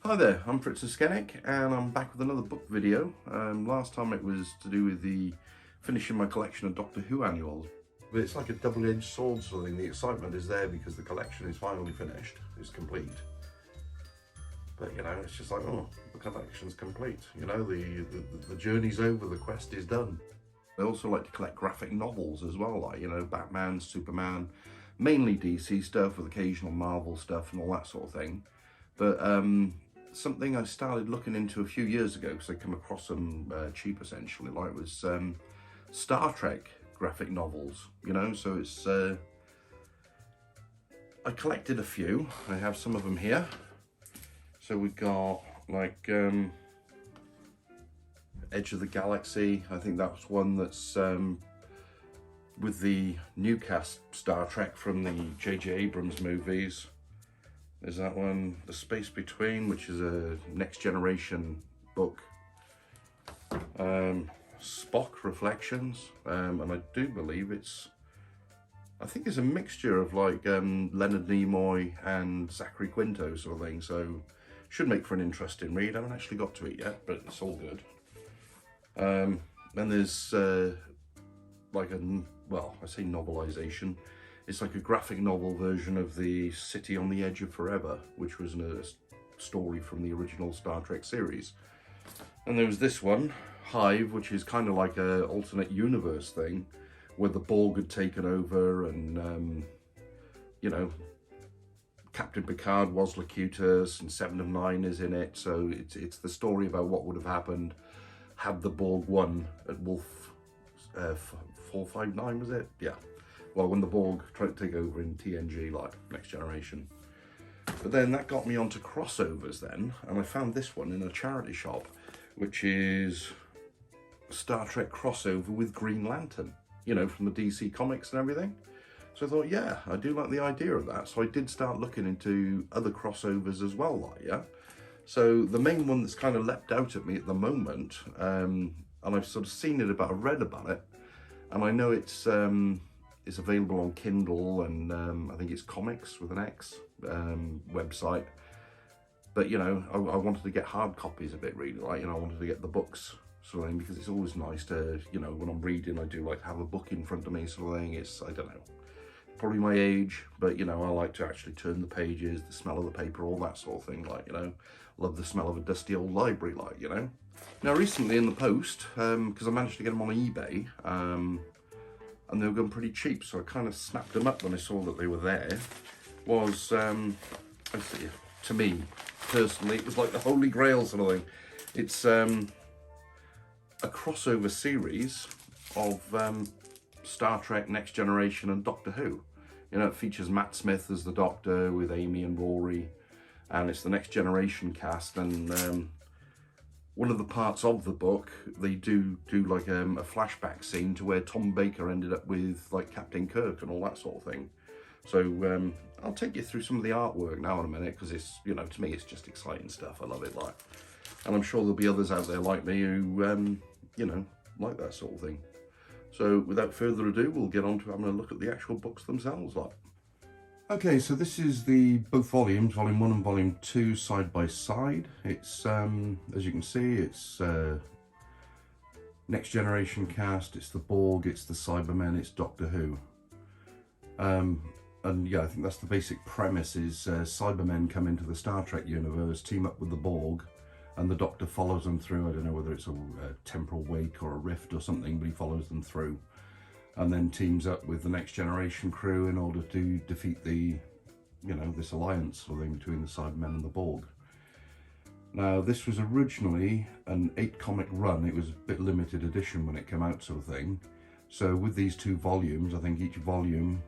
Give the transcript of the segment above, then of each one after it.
Hi there, I'm Fritz Skenik and I'm back with another book video. Last time it was to do with the finishing my collection of Doctor Who annuals. But it's like a double-edged sword sort of thing. The excitement is there because the collection is finally finished, it's complete. But you know, it's just like, oh, the collection's complete. You know, the journey's over, the quest is done. I also like to collect graphic novels as well, like, you know, Batman, Superman, mainly DC stuff with occasional Marvel stuff and all that sort of thing. But something I started looking into a few years ago because I come across them cheap essentially, like was Star Trek graphic novels, you know, so it's, I collected a few, I have some of them here. So we got like Edge of the Galaxy, I think that's one that's with the new cast Star Trek from the J.J. Abrams movies. There's that one, The Space Between, which is a Next Generation book. Spock Reflections, and I do believe I think it's a mixture of like Leonard Nimoy and Zachary Quinto sort of thing, so should make for an interesting read. I haven't actually got to it yet, but it's all good. Then there's like well, I say novelization. It's like a graphic novel version of the City on the Edge of Forever, which was a story from the original Star Trek series. And there was this one, Hive, which is kind of like a alternate universe thing, where the Borg had taken over and, you know, Captain Picard was Locutus and Seven of Nine is in it. So it's the story about what would have happened had the Borg won at Wolf 459, was it? Yeah. Well, when the Borg tried to take over in TNG, like Next Generation. But then that got me onto crossovers then, and I found this one in a charity shop, which is a Star Trek crossover with Green Lantern, you know, from the DC comics and everything. So I thought, yeah, I do like the idea of that. So I did start looking into other crossovers as well, like, yeah. So the main one that's kind of leapt out at me at the moment, and I've sort of seen it about, I've read about it, and I know it's available on Kindle and I think it's Comics with an X website. But you know, I wanted to get hard copies of it really, like, you know, I wanted to get the books sort of thing, because it's always nice to, you know, when I'm reading, I do like to have a book in front of me sort of thing. It's, I don't know, probably my age, but you know, I like to actually turn the pages, the smell of the paper, all that sort of thing, like, you know, love the smell of a dusty old library, like, you know. Now recently in the post, because I managed to get them on eBay, and they were going pretty cheap, so I kind of snapped them up when I saw that they were there, was, I see, to me, personally, it was like the holy grail sort of thing. It's a crossover series of Star Trek, Next Generation and Doctor Who. You know, it features Matt Smith as the Doctor with Amy and Rory, and it's the Next Generation cast, and one of the parts of the book, they do like a flashback scene to where Tom Baker ended up with like Captain Kirk and all that sort of thing. So I'll take you through some of the artwork now in a minute, because it's, you know, to me it's just exciting stuff. I love it, like, and I'm sure there'll be others out there like me who, you know, like that sort of thing. So without further ado, we'll get on to having a look at the actual books themselves, like. Okay, so this is both volumes, volume 1 and volume 2, side by side. It's, as you can see, it's Next Generation cast, it's the Borg, it's the Cybermen, it's Doctor Who. And yeah, I think that's the basic premise, is Cybermen come into the Star Trek universe, team up with the Borg, and the Doctor follows them through. I don't know whether it's a temporal wake or a rift or something, but he follows them through. And then teams up with the Next Generation crew in order to defeat the, you know, this alliance sort of thing between the Cybermen and the Borg. Now, this was originally an 8-comic run. It was a bit limited edition when it came out, sort of thing. So with these 2 volumes, I think each volume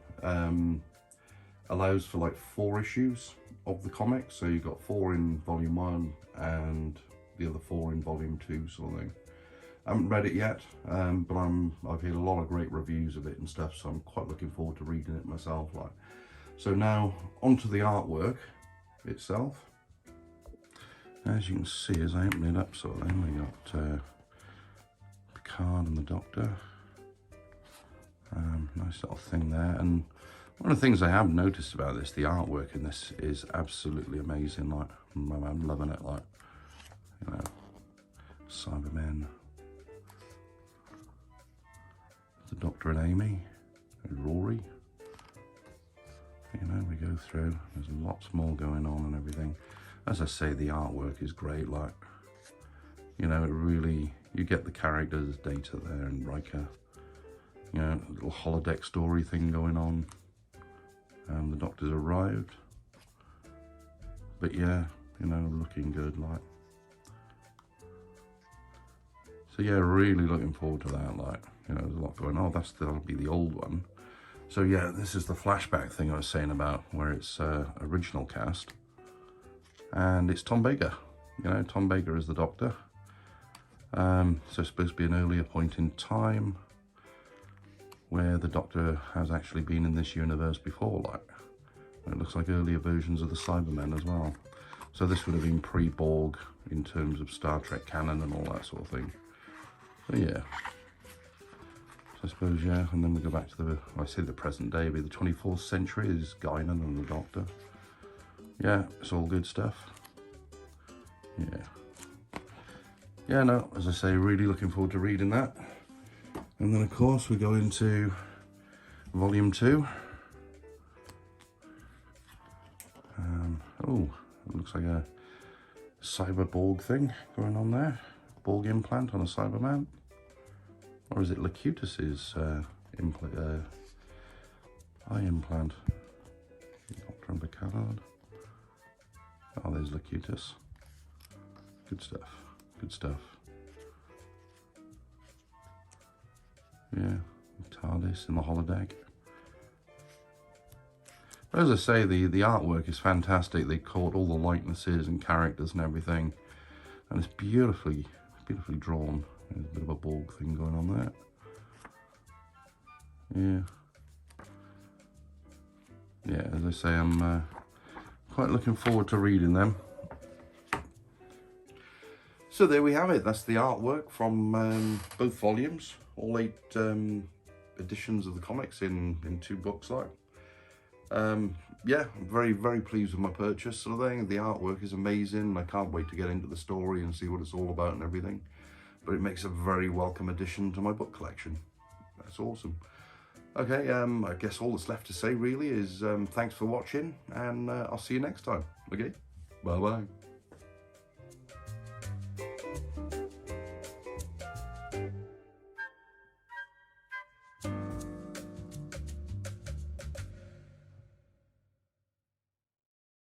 allows for like 4 issues of the comic. So you've got 4 in volume 1 and the other 4 in volume 2, sort of thing. I haven't read it yet, but I've heard a lot of great reviews of it and stuff, so I'm quite looking forward to reading it myself. Like, so now onto the artwork itself. As you can see, as I open it up, sort of thing, we got Picard and the Doctor. Nice little thing there, and One of the things I have noticed about this, the artwork in this is absolutely amazing. Like, I'm loving it. Like, you know, Cybermen, the Doctor and Amy, and Rory. You know, we go through. There's lots more going on and everything. As I say, the artwork is great. Like, you know, it really, you get the characters, Data there and Riker. You know, a little holodeck story thing going on. The Doctor's arrived. But yeah, you know, looking good, like. So yeah, really looking forward to that, like, you know, there's a lot going on. Oh, that'll be the old one. So yeah, this is the flashback thing I was saying about, where it's original cast. And it's Tom Baker, you know, Tom Baker is the Doctor. So it's supposed to be an earlier point in time where the Doctor has actually been in this universe before, like. It looks like earlier versions of the Cybermen as well. So this would have been pre-Borg in terms of Star Trek canon and all that sort of thing. But yeah. So I suppose, yeah, and then we go back to the, I say the present day, but the 24th century is Guinan and the Doctor. Yeah, it's all good stuff. Yeah. Yeah, no, as I say, really looking forward to reading that. And then, of course, we go into Volume 2. Oh, it looks like a cyber-Borg thing going on there. Borg implant on a Cyberman. Or is it Locutus's eye implant? Doctor and Picard. Oh, there's Locutus. Good stuff. Good stuff. Yeah, TARDIS in the holodeck. But as I say, the artwork is fantastic. They caught all the likenesses and characters and everything. And it's beautifully drawn. There's a bit of a Borg thing going on there. Yeah. Yeah, as I say, I'm quite looking forward to reading them. So there we have it. That's the artwork from both volumes. All 8 editions of the comics in 2 books, like. Yeah, I'm very pleased with my purchase, sort of thing. The artwork is amazing. I can't wait to get into the story and see what it's all about and everything. But it makes a very welcome addition to my book collection. That's awesome. Okay, I guess all that's left to say really is thanks for watching, and I'll see you next time. Okay, bye bye.